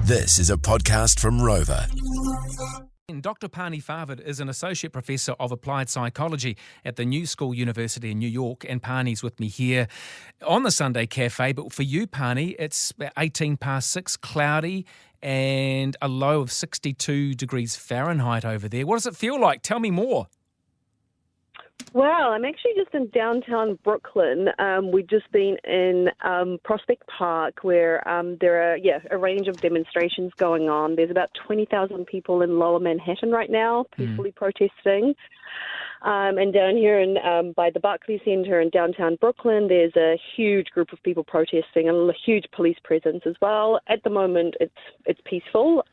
This is a podcast from Rover. Dr. Pani Farvid is an Associate Professor of Applied Psychology at the New School University in New York, and Pani's with me here on the Sunday Cafe. But for you, Pani, it's 18 past 6, cloudy, and a low of 62 degrees Fahrenheit over there. What does it feel like? Tell me more. Well, I'm actually just in downtown Brooklyn. We've just been in Prospect Park where there are, a range of demonstrations going on. There's about 20,000 people in lower Manhattan right now peacefully protesting. And down here by the Barclays Center in downtown Brooklyn, there's a huge group of people protesting and a huge police presence as well. At the moment, it's peaceful.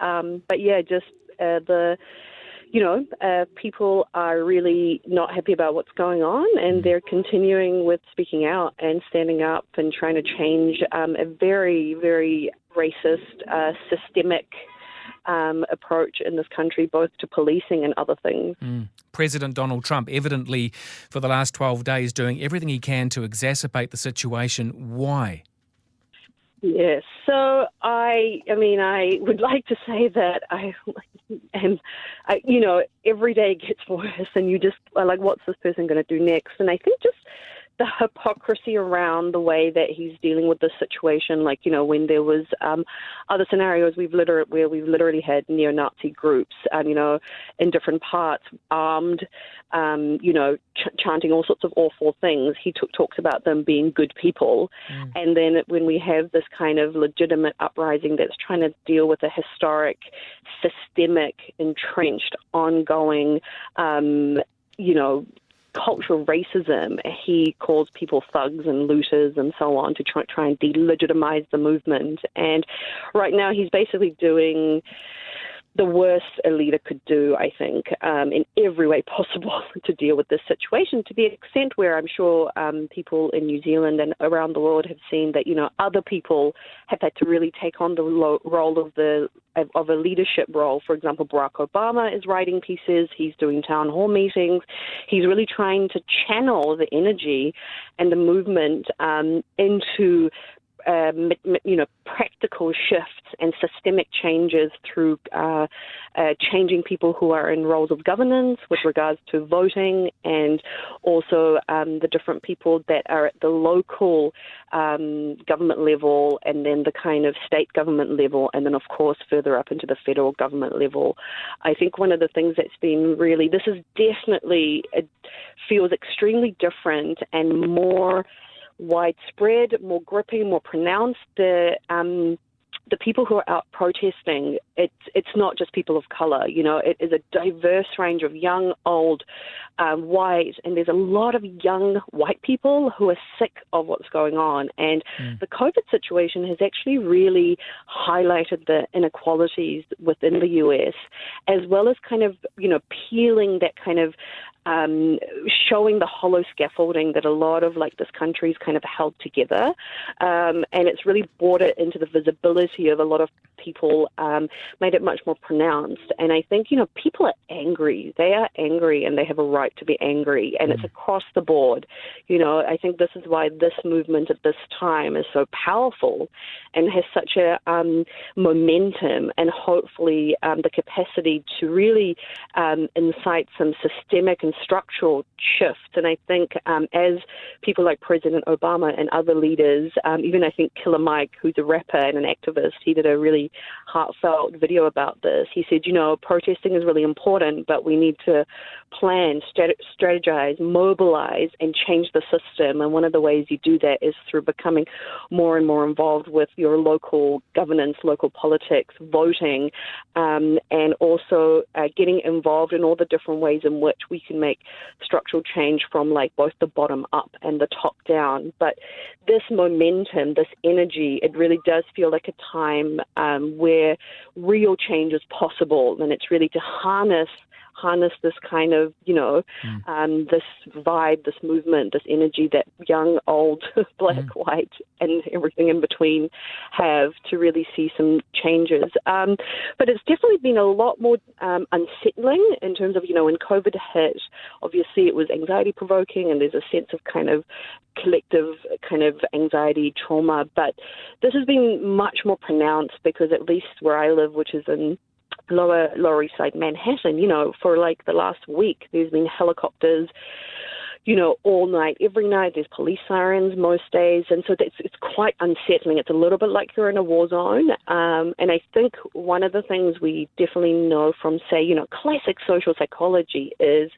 People are really not happy about what's going on, and they're continuing with speaking out and standing up and trying to change a very, very racist, systemic approach in this country, both to policing and other things. President Donald Trump, evidently for the last 12 days, doing everything he can to exacerbate the situation. Why? Yes. So I would like to say that every day gets worse, and you just are like, what's this person going to do next? And I think just the hypocrisy around the way that he's dealing with this situation, when there was other scenarios we've literally had neo-Nazi groups, in different parts, armed, chanting all sorts of awful things. He talks about them being good people. And then when we have this kind of legitimate uprising that's trying to deal with a historic, systemic, entrenched, ongoing, cultural racism, he calls people thugs and looters and so on to try and delegitimize the movement. And right now he's basically doing the worst a leader could do, I think, in every way possible to deal with this situation, to the extent where I'm sure people in New Zealand and around the world have seen that, other people have had to really take on the role of a leadership role. For example, Barack Obama is writing pieces, he's doing town hall meetings, he's really trying to channel the energy and the movement into practical shifts and systemic changes through changing people who are in roles of governance with regards to voting, and also the different people that are at the local government level, and then the kind of state government level, and then, of course, further up into the federal government level. I think one of the things that's been really, this is definitely, it feels extremely different and more widespread, more gripping, more pronounced. The people who are out protesting, it's not just people of color. It is a diverse range of young, old, white, and there's a lot of young white people who are sick of what's going on. And the COVID situation has actually really highlighted the inequalities within the U.S., as well as kind of, peeling that kind of showing the hollow scaffolding that a lot of this country's kind of held together, and it's really brought it into the visibility of a lot of people, made it much more pronounced. And I think people are angry. They are angry, and they have a right to be angry, and it's across the board. I think this is why this movement at this time is so powerful and has such a momentum, and hopefully the capacity to really incite some systemic and structural shifts. And I think as people like President Obama and other leaders, even I think Killer Mike, who's a rapper and an activist, he did a really heartfelt video about this. He said, protesting is really important, but we need to plan, strategize, mobilize, and change the system. And one of the ways you do that is through becoming more and more involved with your local governance, local politics, voting, and also getting involved in all the different ways in which we can make structural change from both the bottom up and the top down. But this momentum, this energy, it really does feel like a time where real change is possible, and it's really to harness harness this kind of, this vibe, this movement, this energy that young, old, black, white, and everything in between have to really see some changes. But it's definitely been a lot more unsettling in terms of, when COVID hit, obviously it was anxiety-provoking, and there's a sense of kind of collective kind of anxiety, trauma. But this has been much more pronounced because at least where I live, which is in Lower East Side Manhattan, for like the last week, there's been helicopters, all night, every night. There's police sirens most days. And so it's quite unsettling. It's a little bit like you're in a war zone. And I think one of the things we definitely know from, say, classic social psychology is,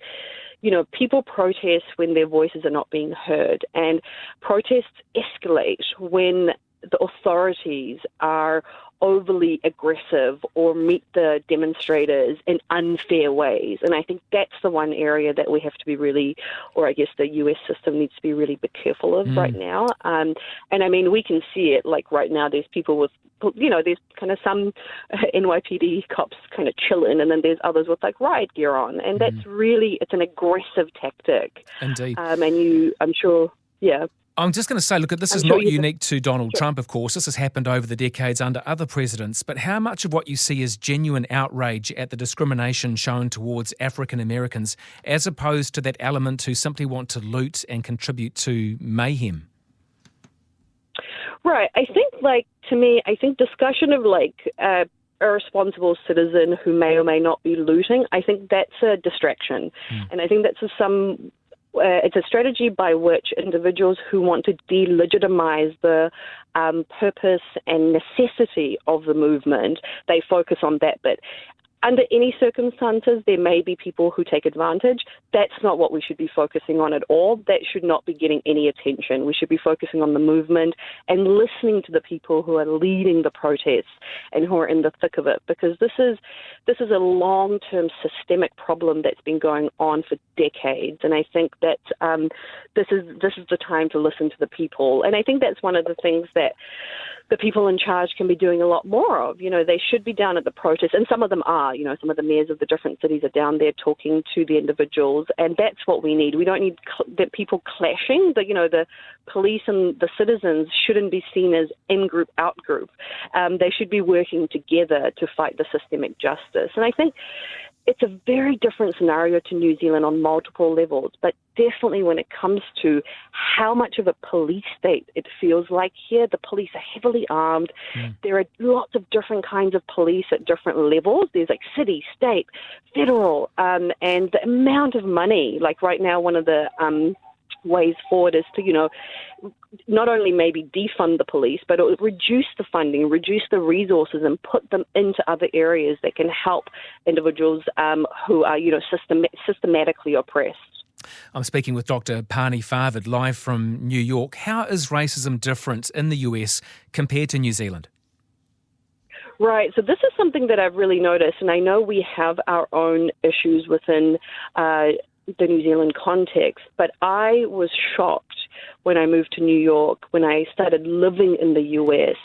people protest when their voices are not being heard. And protests escalate when the authorities are overly aggressive or meet the demonstrators in unfair ways. And I think that's the one area that we have to be really, or I guess the US system needs to be really be careful of right now. And I mean, we can see it, like right now there's people with, there's kind of some NYPD cops kind of chilling, and then there's others with like riot gear on. And that's really, it's an aggressive tactic. Indeed. I'm sure, yeah. I'm just going to say, look, this is not unique to Donald Trump, of course. This has happened over the decades under other presidents. But how much of what you see is genuine outrage at the discrimination shown towards African Americans, as opposed to that element who simply want to loot and contribute to mayhem? Right. I think, to me, discussion of, a responsible citizen who may or may not be looting, I think that's a distraction. And I think that's it's a strategy by which individuals who want to delegitimize the purpose and necessity of the movement, they focus on that bit. Under any circumstances, there may be people who take advantage. That's not what we should be focusing on at all. That should not be getting any attention. We should be focusing on the movement and listening to the people who are leading the protests and who are in the thick of it, because this is a long-term systemic problem that's been going on for decades. And I think that this is the time to listen to the people. And I think that's one of the things that the people in charge can be doing a lot more of. They should be down at the protests, and some of them are. Some of the mayors of the different cities are down there talking to the individuals, and that's what we need. We don't need the people clashing. The police and the citizens shouldn't be seen as in-group, out-group. They should be working together to fight the systemic justice. And I think it's a very different scenario to New Zealand on multiple levels, but definitely when it comes to how much of a police state it feels like here. The police are heavily armed. There are lots of different kinds of police at different levels. There's like city, state, federal, and the amount of money, like right now, one of the ways forward is to, not only maybe defund the police, but reduce the funding, reduce the resources, and put them into other areas that can help individuals who are, systematically oppressed. I'm speaking with Dr. Pani Farvid, live from New York. How is racism different in the US compared to New Zealand? Right. So this is something that I've really noticed, and I know we have our own issues within the New Zealand context, but I was shocked when I moved to New York, when I started living in the US,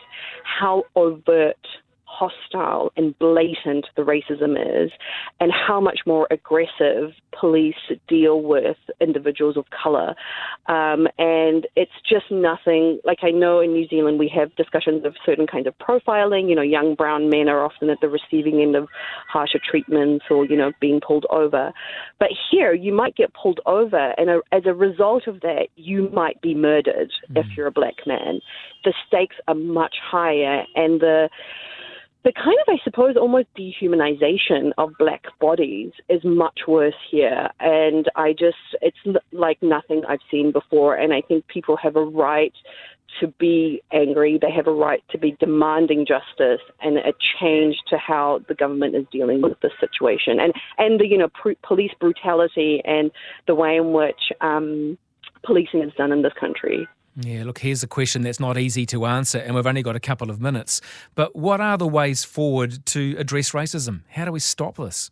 how overt, hostile and blatant the racism is, and how much more aggressive police deal with individuals of colour. And it's just nothing, like I know in New Zealand we have discussions of certain kinds of profiling. Young brown men are often at the receiving end of harsher treatments or, being pulled over. But here you might get pulled over, and as a result of that, you might be murdered if you're a black man. The stakes are much higher, and the kind of, I suppose, almost dehumanization of black bodies is much worse here. And it's like nothing I've seen before. And I think people have a right to be angry. They have a right to be demanding justice and a change to how the government is dealing with this situation. And the, police brutality and the way in which policing is done in this country. Yeah, look, here's a question that's not easy to answer, and we've only got a couple of minutes. But what are the ways forward to address racism? How do we stop this?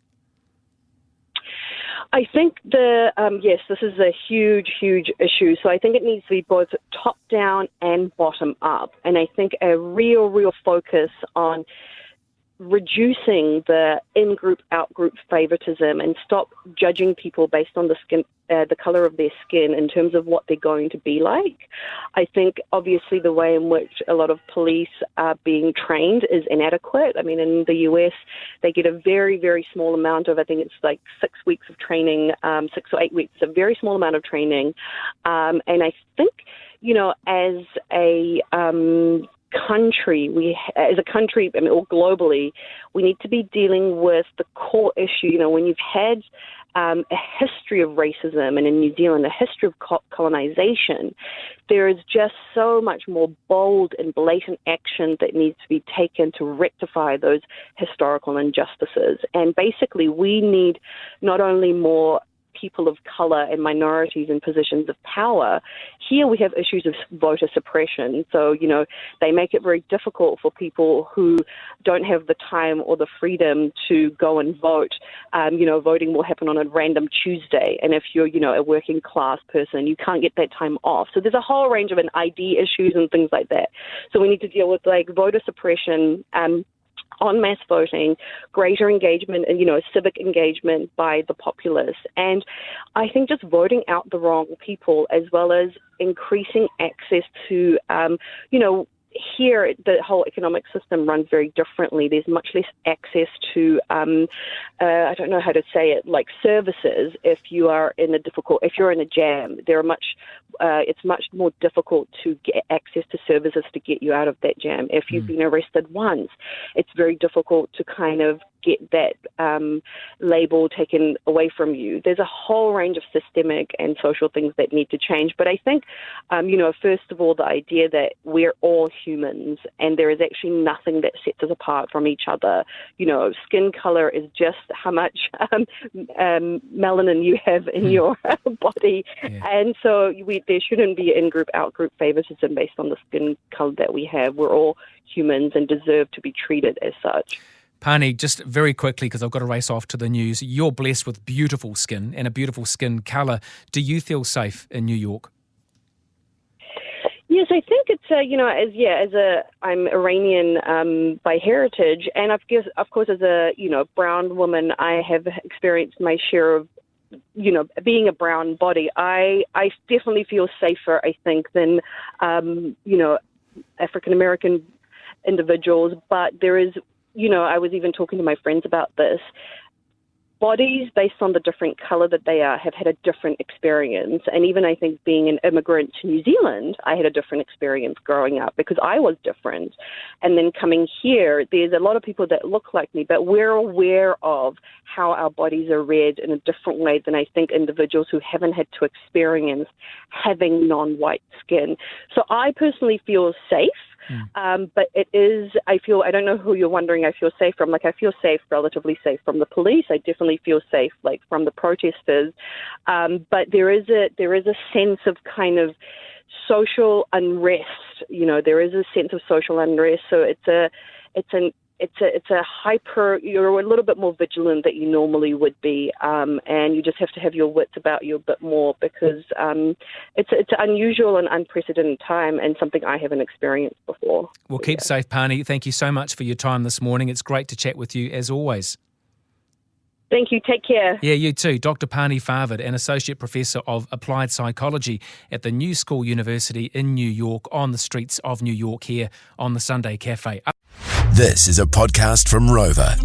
I think yes, this is a huge, huge issue. So I think it needs to be both top down and bottom up. And I think a real focus on reducing the in-group, out-group favoritism and stop judging people based on the color of their skin in terms of what they're going to be like. I think, obviously, the way in which a lot of police are being trained is inadequate. I mean, in the US, they get a very, very small amount of, I think it's like 6 weeks of training, 6 or 8 weeks, a very small amount of training. And I think, as a country, I mean, or globally, we need to be dealing with the core issue. When you've had a history of racism, and in New Zealand, a history of colonization, there is just so much more bold and blatant action that needs to be taken to rectify those historical injustices. And basically, we need not only more people of color and minorities in positions of power. Here we have issues of voter suppression. So, they make it very difficult for people who don't have the time or the freedom to go and vote. Voting will happen on a random Tuesday. And if you're, a working class person, you can't get that time off. So there's a whole range of ID issues and things like that. So we need to deal with voter suppression, on mass voting, greater engagement and, civic engagement by the populace. And I think just voting out the wrong people, as well as increasing access to, here the whole economic system runs very differently. There's much less access to, I don't know how to say it, like services. If you're in a jam, it's much more difficult to get access to services to get you out of that jam. If you've been arrested once, it's very difficult to kind of get that label taken away from you. There's a whole range of systemic and social things that need to change. But I think, first of all, the idea that we're all humans and there is actually nothing that sets us apart from each other. Skin color is just how much melanin you have in your body. Yeah. And so there shouldn't be in-group, out-group favoritism based on the skin color that we have. We're all humans and deserve to be treated as such. Pani, just very quickly, because I've got to race off to the news, you're blessed with beautiful skin and a beautiful skin colour. Do you feel safe in New York? Yes, I think it's I'm Iranian by heritage, and of course, as a brown woman, I have experienced my share of being a brown body. I definitely feel safer, I think, than African American individuals, but there is. I was even talking to my friends about this. Bodies, based on the different colour that they are, have had a different experience. And even, I think, being an immigrant to New Zealand, I had a different experience growing up because I was different. And then coming here, there's a lot of people that look like me, but we're aware of how our bodies are read in a different way than I think individuals who haven't had to experience having non-white skin. So I personally feel safe. But I don't know who you're wondering I feel safe from. I feel relatively safe from the police. I definitely feel safe, from the protesters. But there is a sense of kind of social unrest. There is a sense of social unrest. So it's a hyper, you're a little bit more vigilant than you normally would be, and you just have to have your wits about you a bit more because it's an unusual and unprecedented time and something I haven't experienced before. Well, keep safe, Pani. Thank you so much for your time this morning. It's great to chat with you as always. Thank you. Take care. Yeah, you too. Dr. Pani Farvid, an Associate Professor of Applied Psychology at the New School University in New York, on the streets of New York here on the Sunday Cafe. This is a podcast from Rover.